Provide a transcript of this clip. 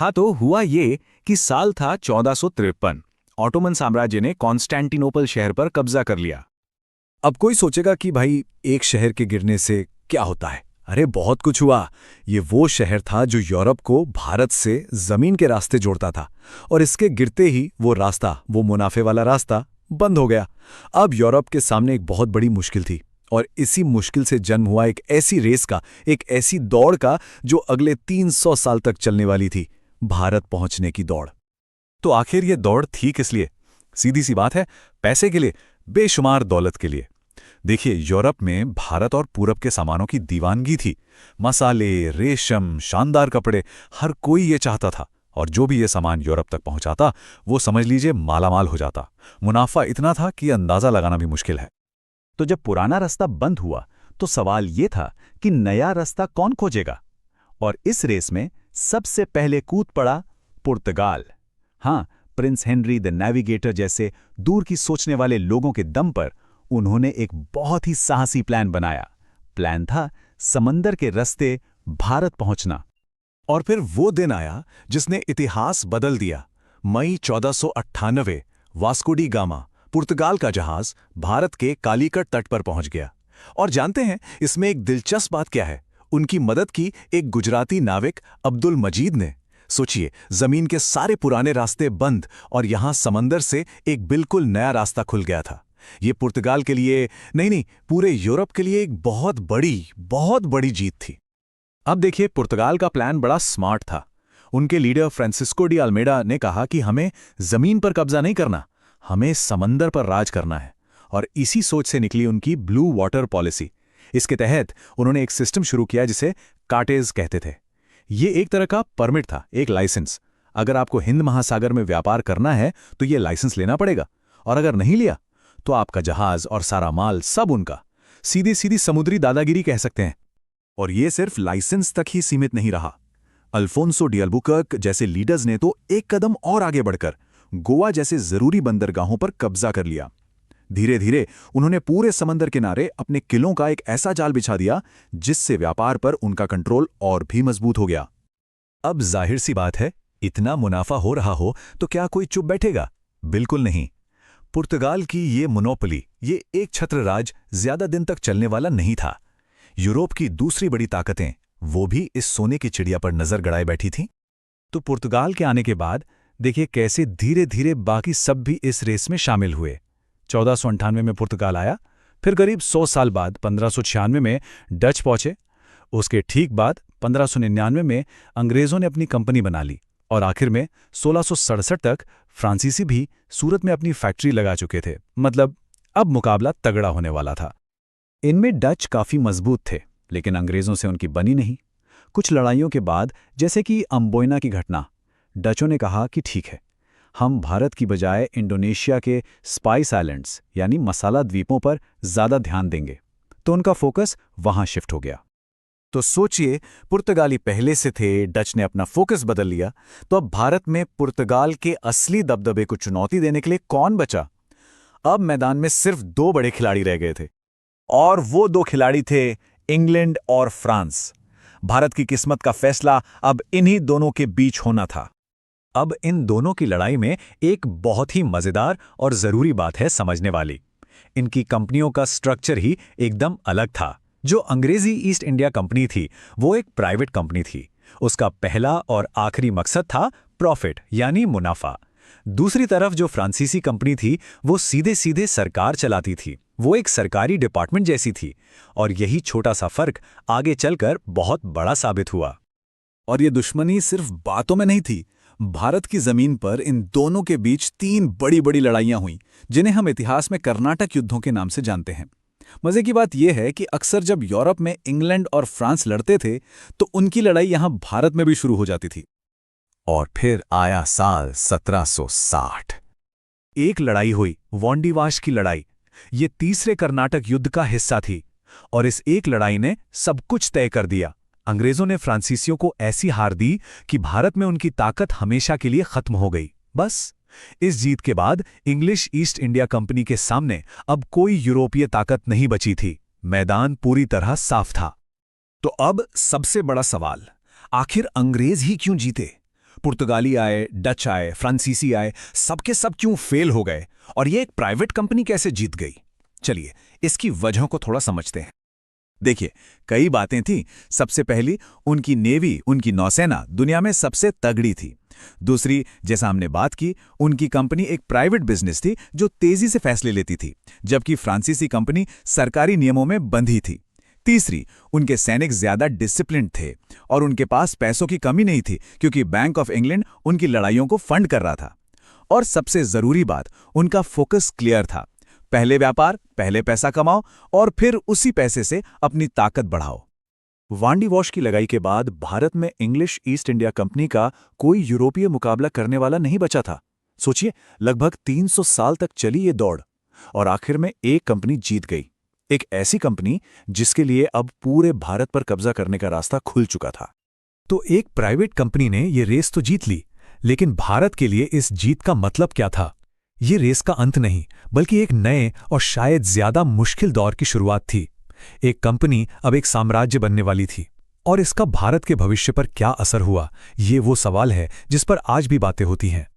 हाँ, तो हुआ ये कि साल था 1453। ऑटोमन साम्राज्य ने कॉन्स्टेंटिनोपल शहर पर कब्जा कर लिया। अब कोई सोचेगा कि भाई एक शहर के गिरने से क्या होता है। अरे बहुत कुछ हुआ। ये वो शहर था जो यूरोप को भारत से जमीन के रास्ते जोड़ता था, और इसके गिरते ही वो रास्ता, वो मुनाफे वाला रास्ता बंद हो गया। अब यूरोप के सामने एक बहुत बड़ी मुश्किल थी, और इसी मुश्किल से जन्म हुआ एक ऐसी रेस का, एक ऐसी दौड़ का जो अगले 300 साल तक चलने वाली थी, भारत पहुंचने की दौड़। तो आखिर ये दौड़ थी किस लिए? सीधी सी बात है, पैसे के लिए, बेशुमार दौलत के लिए। देखिए, यूरोप में भारत और पूरब के सामानों की दीवानगी थी। मसाले, रेशम, शानदार कपड़े, हर कोई ये चाहता था, और जो भी ये सामान यूरोप तक पहुंचाता वो समझ लीजिए मालामाल हो जाता। मुनाफा इतना था कि अंदाजा लगाना भी मुश्किल है। तो जब पुराना रास्ता बंद हुआ तो सवाल ये था कि नया रास्ता कौन खोजेगा? और इस रेस में सबसे पहले कूद पड़ा पुर्तगाल। हाँ, प्रिंस हेनरी द नेविगेटर जैसे दूर की सोचने वाले लोगों के दम पर उन्होंने एक बहुत ही साहसी प्लान बनाया। प्लान था समंदर के रास्ते भारत पहुंचना। और फिर वो दिन आया जिसने इतिहास बदल दिया। मई 1498, वास्को डी गामा, पुर्तगाल का जहाज भारत के कालीकट तट पर पहुंच गया। और जानते हैं इसमें एक दिलचस्प बात क्या है? उनकी मदद की एक गुजराती नाविक अब्दुल मजीद ने। सोचिए, जमीन के सारे पुराने रास्ते बंद, और यहां समंदर से एक बिल्कुल नया रास्ता खुल गया था। ये पुर्तगाल के लिए नहीं, पूरे यूरोप के लिए एक बहुत बड़ी जीत थी। अब देखिए, पुर्तगाल का प्लान बड़ा स्मार्ट था। उनके लीडर फ्रांसिस्को डी अल्मेडा ने कहा कि हमें जमीन पर कब्जा नहीं करना, हमें समंदर पर राज करना है। और इसी सोच से निकली उनकी ब्लू वाटर पॉलिसी। इसके तहत उन्होंने एक सिस्टम शुरू किया जिसे कार्टेज कहते थे। ये एक तरह का परमिट था, एक लाइसेंस। अगर आपको हिंद महासागर में व्यापार करना है तो ये लाइसेंस लेना पड़ेगा, और अगर नहीं लिया तो आपका जहाज और सारा माल सब उनका। सीधी सीधी समुद्री दादागिरी कह सकते हैं। और ये सिर्फ लाइसेंस तक ही सीमित नहीं रहा। अल्फोंसो डी अल्बुकर्क जैसे लीडर्स ने तो एक कदम और आगे बढ़कर गोवा जैसे जरूरी बंदरगाहों पर कब्जा कर लिया। धीरे धीरे उन्होंने पूरे समंदर किनारे अपने किलों का एक ऐसा जाल बिछा दिया जिससे व्यापार पर उनका कंट्रोल और भी मजबूत हो गया। अब जाहिर सी बात है, इतना मुनाफा हो रहा हो तो क्या कोई चुप बैठेगा? बिल्कुल नहीं। पुर्तगाल की ये मोनोपोली, ये एक छत्र राज ज्यादा दिन तक चलने वाला नहीं था। यूरोप की दूसरी बड़ी ताकतें, वो भी इस सोने की चिड़िया पर नजर गड़ाए बैठी थीं। तो पुर्तगाल के आने के बाद देखिए कैसे धीरे धीरे बाकी सब भी इस रेस में शामिल हुए। 1498 में पुर्तगाल आया, फिर करीब 100 साल बाद 1596 में डच पहुंचे। उसके ठीक बाद 1599 में अंग्रेजों ने अपनी कंपनी बना ली, और आखिर में 1667 तक फ्रांसीसी भी सूरत में अपनी फैक्ट्री लगा चुके थे। मतलब अब मुकाबला तगड़ा होने वाला था। इनमें डच काफी मजबूत थे, लेकिन अंग्रेजों से उनकी बनी नहीं। कुछ लड़ाइयों के बाद, जैसे कि अम्बोयना की घटना, डचों ने कहा कि ठीक है, हम भारत की बजाय इंडोनेशिया के स्पाइस आइलैंड्स यानी मसाला द्वीपों पर ज्यादा ध्यान देंगे। तो उनका फोकस वहां शिफ्ट हो गया। तो सोचिए, पुर्तगाली पहले से थे, डच ने अपना फोकस बदल लिया, तो अब भारत में पुर्तगाल के असली दबदबे को चुनौती देने के लिए कौन बचा? अब मैदान में सिर्फ दो बड़े खिलाड़ी रह गए थे, और वो दो खिलाड़ी थे इंग्लैंड और फ्रांस। भारत की किस्मत का फैसला अब इन्हीं दोनों के बीच होना था। अब इन दोनों की लड़ाई में एक बहुत ही मजेदार और जरूरी बात है समझने वाली। इनकी कंपनियों का स्ट्रक्चर ही एकदम अलग था। जो अंग्रेजी ईस्ट इंडिया कंपनी थी, वो एक प्राइवेट कंपनी थी। उसका पहला और आखिरी मकसद था प्रॉफिट यानी मुनाफा। दूसरी तरफ जो फ्रांसीसी कंपनी थी, वो सीधे सीधे सरकार चलाती थी। वो एक सरकारी डिपार्टमेंट जैसी थी, और यही छोटा सा फर्क आगे चलकर बहुत बड़ा साबित हुआ। और ये दुश्मनी सिर्फ बातों में नहीं थी। भारत की जमीन पर इन दोनों के बीच 3 बड़ी बड़ी लड़ाइयां हुईं, जिन्हें हम इतिहास में कर्नाटक युद्धों के नाम से जानते हैं। मजे की बात यह है कि अक्सर जब यूरोप में इंग्लैंड और फ्रांस लड़ते थे, तो उनकी लड़ाई यहां भारत में भी शुरू हो जाती थी। और फिर आया साल 1760। एक लड़ाई हुई, वांडीवाश की लड़ाई। ये तीसरे कर्नाटक युद्ध का हिस्सा थी, और इस एक लड़ाई ने सब कुछ तय कर दिया। अंग्रेजों ने फ्रांसीसियों को ऐसी हार दी कि भारत में उनकी ताकत हमेशा के लिए खत्म हो गई। बस इस जीत के बाद इंग्लिश ईस्ट इंडिया कंपनी के सामने अब कोई यूरोपीय ताकत नहीं बची थी। मैदान पूरी तरह साफ था। तो अब सबसे बड़ा सवाल, आखिर अंग्रेज ही क्यों जीते? पुर्तगाली आए, डच आए, फ्रांसीसी आए, सबके सब क्यों फेल हो गए और ये एक प्राइवेट कंपनी कैसे जीत गई? चलिए इसकी वजहों को थोड़ा समझते हैं। देखिए, कई बातें थी। सबसे पहली, उनकी नेवी, उनकी नौसेना दुनिया में सबसे तगड़ी थी। दूसरी, जैसा हमने बात की, उनकी कंपनी एक प्राइवेट बिजनेस थी जो तेजी से फैसले लेती थी, जबकि फ्रांसीसी कंपनी सरकारी नियमों में बंधी थी। तीसरी, उनके सैनिक ज्यादा डिसिप्लिन्ड थे और उनके पास पैसों की कमी नहीं थी क्योंकि बैंक ऑफ इंग्लैंड उनकी लड़ाइयों को फंड कर रहा था। और सबसे जरूरी बात, उनका फोकस क्लियर था। पहले व्यापार, पहले पैसा कमाओ और फिर उसी पैसे से अपनी ताकत बढ़ाओ। वांडी वॉश की लगाई के बाद भारत में इंग्लिश ईस्ट इंडिया कंपनी का कोई यूरोपीय मुकाबला करने वाला नहीं बचा था। सोचिए, लगभग 300 साल तक चली ये दौड़ और आखिर में एक कंपनी जीत गई। एक ऐसी कंपनी जिसके लिए अब पूरे भारत पर कब्जा करने का रास्ता खुल चुका था। तो एक प्राइवेट कंपनी ने ये रेस तो जीत ली, लेकिन भारत के लिए इस जीत का मतलब क्या था? ये रेस का अंत नहीं, बल्कि एक नए और शायद ज्यादा मुश्किल दौर की शुरुआत थी। एक कंपनी अब एक साम्राज्य बनने वाली थी, और इसका भारत के भविष्य पर क्या असर हुआ, ये वो सवाल है जिस पर आज भी बातें होती हैं।